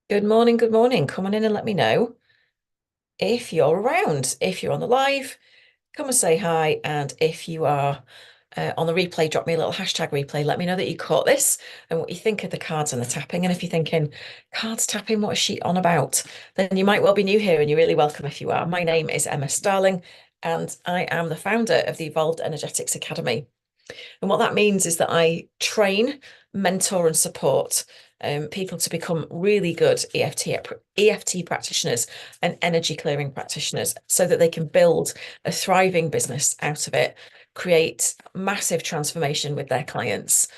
Good morning, good morning. Come on in and let me know if you're around. If you're on the live, come and say hi. And if you are on the replay, drop me a little hashtag replay. Let me know that you caught this and what you think of the cards and the tapping. And if you're thinking, cards tapping, what is she on about? Then you might well be new here and you're really welcome if you are. My name is Emma Starling and I am the founder of the Evolved Energetics Academy. And what that means is that I train, mentor, and support people to become really good EFT practitioners and energy clearing practitioners so that they can build a thriving business out of it, create massive transformation with their clients.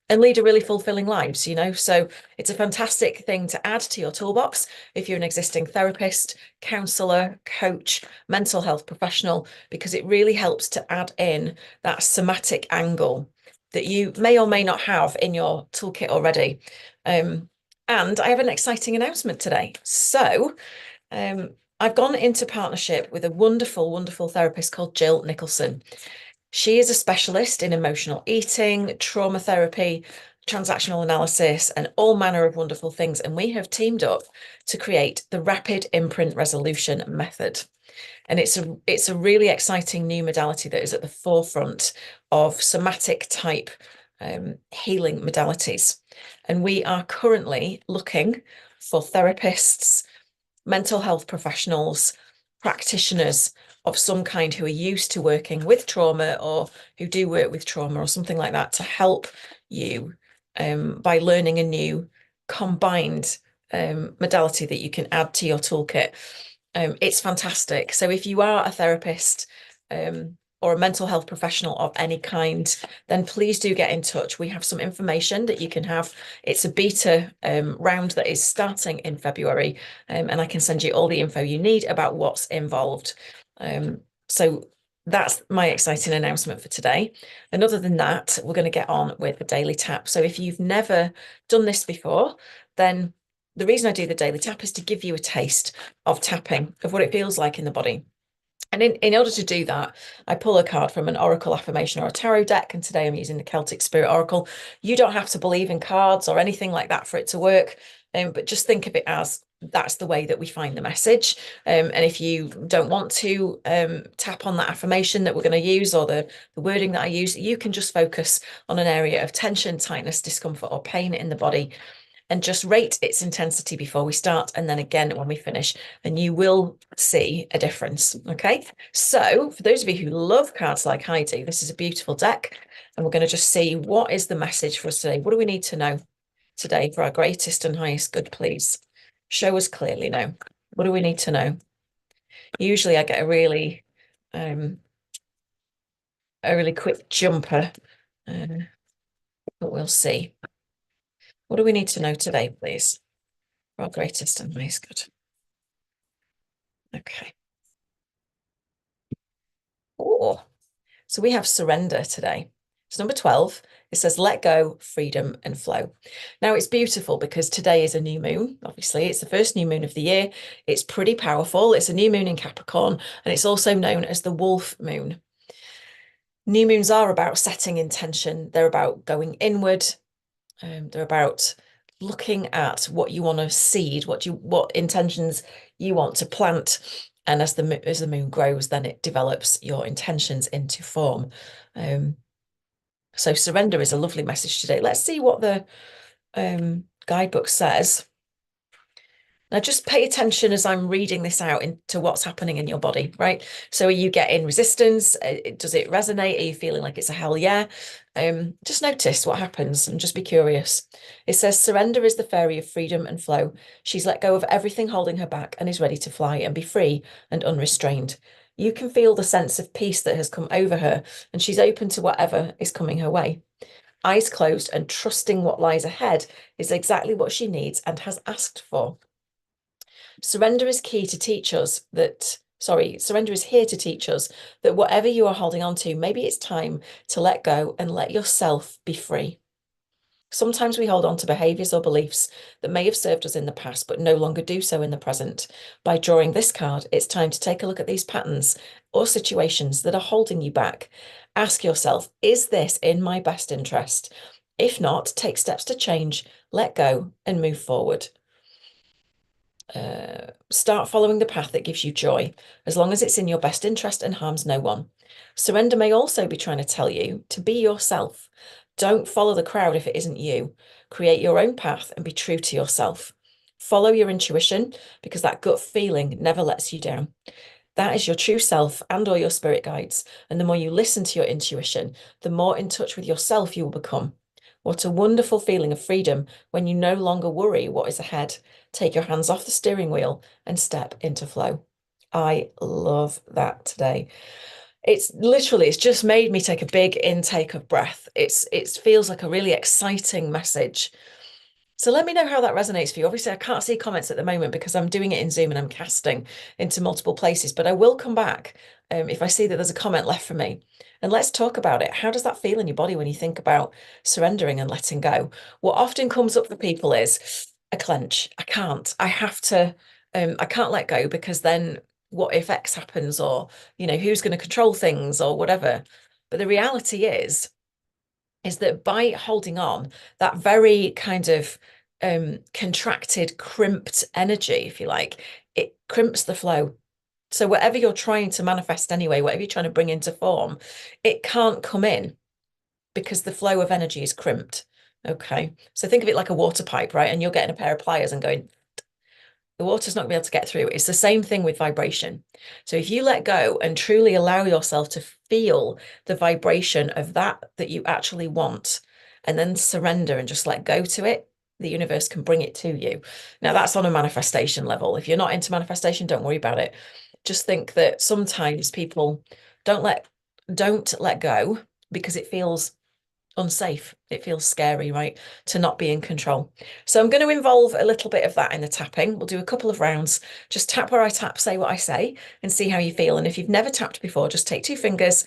And lead a really fulfilling lives, So it's a fantastic thing to add to your toolbox if you're an existing therapist, counselor, coach, mental health professional, because it really helps to add in that somatic angle that you may or may not have in your toolkit already. Um, and I have an exciting announcement today. I've gone into partnership with a wonderful, wonderful therapist called Jill Nicholson. She is a specialist in emotional eating, trauma therapy, transactional analysis, and all manner of wonderful things. And we have teamed up to create the Rapid Imprint Resolution Method. And it's a really exciting new modality that is at the forefront of somatic type healing modalities. And we are currently looking for therapists, mental health professionals, practitioners of some kind who are used to working with trauma or who do work with trauma or something like that to help you by learning a new combined modality that you can add to your toolkit. It's fantastic. So if you are a therapist or a mental health professional of any kind, then please do get in touch. We have some information that you can have. It's a beta round that is starting in February, and I can send you all the info you need about what's involved. So that's my exciting announcement for today. And other than that, we're going to get on with the daily tap. So if you've never done this before, then the reason I do the daily tap is to give you a taste of tapping, of what it feels like in the body. And in order to do that, I pull a card from an oracle affirmation or a tarot deck. And today I'm using the Celtic Spirit Oracle. You don't have to believe in cards or anything like that for it to work. But just think of it as that's the way that we find the message. And if you don't want to tap on that affirmation that we're going to use or the wording that I use, you can just focus on an area of tension, tightness, discomfort, or pain in the body and just rate its intensity before we start and then again when we finish, and you will see a difference. Okay, so for those of you who love cards like I do, this is a beautiful deck, and we're going to just see what is the message for us today. What do we need to know today for our greatest and highest good, please? Show us clearly now. What do we need to know? Usually I get um a really quick jumper, uh, but we'll see. What do we need to know today, please? For our greatest and highest good. Okay. Oh, so we have surrender today. It's number 12. It says let go, freedom, and flow. Now it's beautiful because today is a new moon. Obviously, it's the first new moon of the year. It's pretty powerful. It's a new moon in Capricorn, and it's also known as the wolf moon. New moons are about setting intention. They're about going inward. They're about looking at what you want to seed, what intentions you want to plant. And as the moon grows, then it develops your intentions into form. So surrender is a lovely message today. Let's see what the guidebook says. Now, just pay attention as I'm reading this out into what's happening in your body, right? So, are you getting resistance? Does it resonate? Are you feeling like it's a hell yeah? Just notice what happens and just be curious. It says, surrender is the fairy of freedom and flow. She's let go of everything holding her back and is ready to fly and be free and unrestrained. You can feel the sense of peace that has come over her, and she's open to whatever is coming her way. Eyes closed and trusting what lies ahead is exactly what she needs and has asked for. Surrender is key to teach us that, surrender is here to teach us that whatever you are holding on to, maybe it's time to let go and let yourself be free. Sometimes we hold on to behaviors or beliefs that may have served us in the past, but no longer do so in the present. By drawing this card, it's time to take a look at these patterns or situations that are holding you back. Ask yourself, is this in my best interest? If not, take steps to change, let go, and move forward. Start following the path that gives you joy, as long as it's in your best interest and harms no one. Surrender may also be trying to tell you to be yourself. Don't follow the crowd if it isn't you. Create your own path and be true to yourself. Follow your intuition because that gut feeling never lets you down. That is your true self and all your spirit guides. And the more you listen to your intuition, the more in touch with yourself you will become. What a wonderful feeling of freedom when you no longer worry what is ahead. Take your hands off the steering wheel and step into flow. I love that today. It's just made me take a big intake of breath. It feels like a really exciting message. So let me know how that resonates for you. Obviously, I can't see comments at the moment because I'm doing it in Zoom and I'm casting into multiple places, but I will come back if I see that there's a comment left for me. And let's talk about it. How does that feel in your body when you think about surrendering and letting go? What often comes up for people is a clench. I can't. I can't let go because then what if X happens, or who's going to control things or whatever. But the reality is that by holding on, that very kind of contracted, crimped energy, if you like, it crimps the flow. So whatever you're trying to manifest anyway, whatever you're trying to bring into form, it can't come in because the flow of energy is crimped. Okay. So think of it like a water pipe, right? And you're getting a pair of pliers and going, the water's not going to be able to get through. It's the same thing with vibration. So if you let go and truly allow yourself to feel the vibration of that you actually want, and then surrender and just let go to it, the universe can bring it to you. Now, that's on a manifestation level. If you're not into manifestation, don't worry about it. Just think that sometimes people don't let go because it feels unsafe. It feels scary, right? To not be in control. So I'm going to involve a little bit of that in the tapping. We'll do a couple of rounds. Just tap where I tap, say what I say, and see how you feel. And if you've never tapped before, just take 2 fingers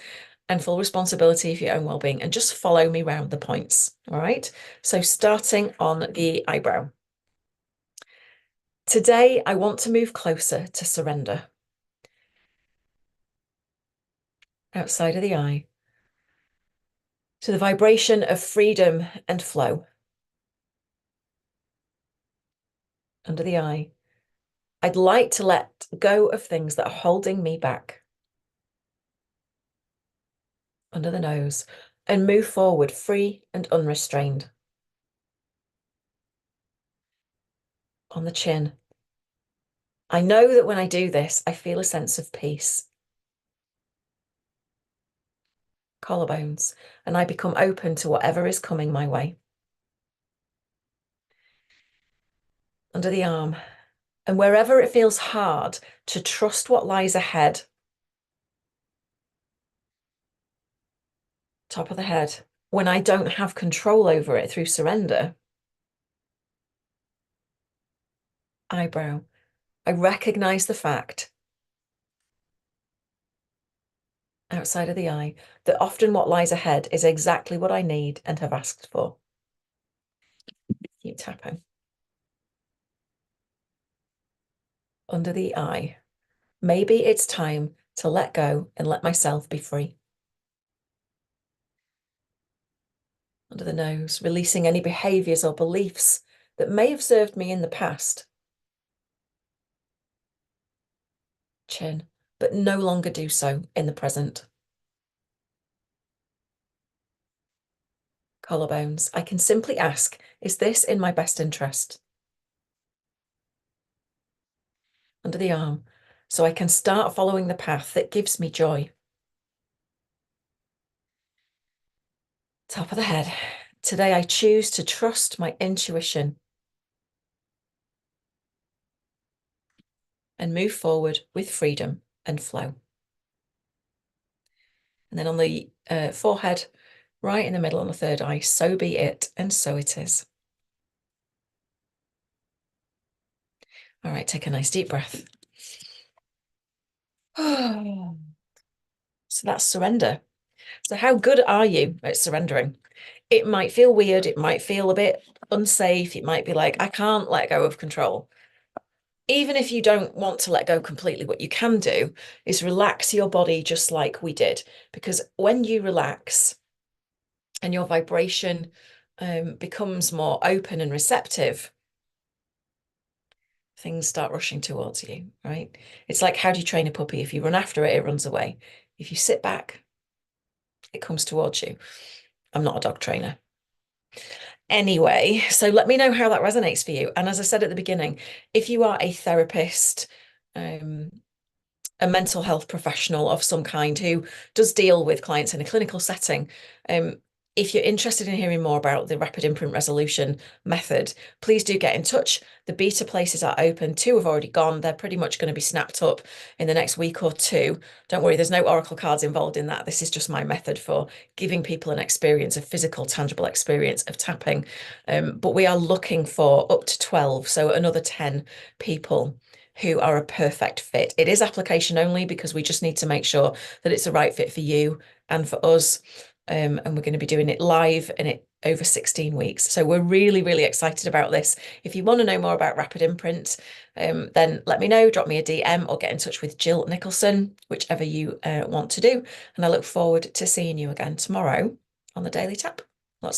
and full responsibility for your own well-being and just follow me round the points. All right. So starting on the eyebrow. Today, I want to move closer to surrender. Outside of the eye. To the vibration of freedom and flow. Under the eye. I'd like to let go of things that are holding me back. Under the nose, and move forward free and unrestrained. On the chin. I know that when I do this, I feel a sense of peace. Collarbones, and I become open to whatever is coming my way. Under the arm, and wherever it feels hard to trust what lies ahead. Top of the head, when I don't have control over it through surrender. Eyebrow, I recognize the fact, outside of the eye, that often what lies ahead is exactly what I need and have asked for. Keep tapping. Under the eye. Maybe it's time to let go and let myself be free. Under the nose, releasing any behaviors or beliefs that may have served me in the past. Chin, but no longer do so in the present. Collarbones, I can simply ask, is this in my best interest? Under the arm, so I can start following the path that gives me joy. Top of the head. Today I choose to trust my intuition and move forward with freedom and flow. And then on the forehead, right in the middle on the third eye, so be it, and so it is. All right, take a nice deep breath. So that's surrender. So how good are you at surrendering? It might feel weird. It might feel a bit unsafe. It might be like, I can't let go of control. Even if you don't want to let go completely, what you can do is relax your body just like we did. Because when you relax and your vibration becomes more open and receptive, things start rushing towards you, right? It's like, how do you train a puppy? If you run after it, it runs away. If you sit back, it comes towards you. I'm not a dog trainer. Anyway, so let me know how that resonates for you. And as I said at the beginning, if you are a therapist, um, a mental health professional of some kind who does deal with clients in a clinical setting, if you're interested in hearing more about the rapid imprint resolution method, please do get in touch. The beta places are open. 2 have already gone. They're pretty much going to be snapped up in the next week or 2. Don't worry, there's no oracle cards involved in that. This is just my method for giving people an experience, a physical, tangible experience of tapping. But we are looking for up to 12, so another 10 people who are a perfect fit. It is application only because we just need to make sure that it's the right fit for you and for us. And we're going to be doing it live and it over 16 weeks. So we're really, really excited about this. If you want to know more about Rapid Imprint, then let me know, drop me a DM or get in touch with Jill Nicholson, whichever you want to do. And I look forward to seeing you again tomorrow on the Daily Tap.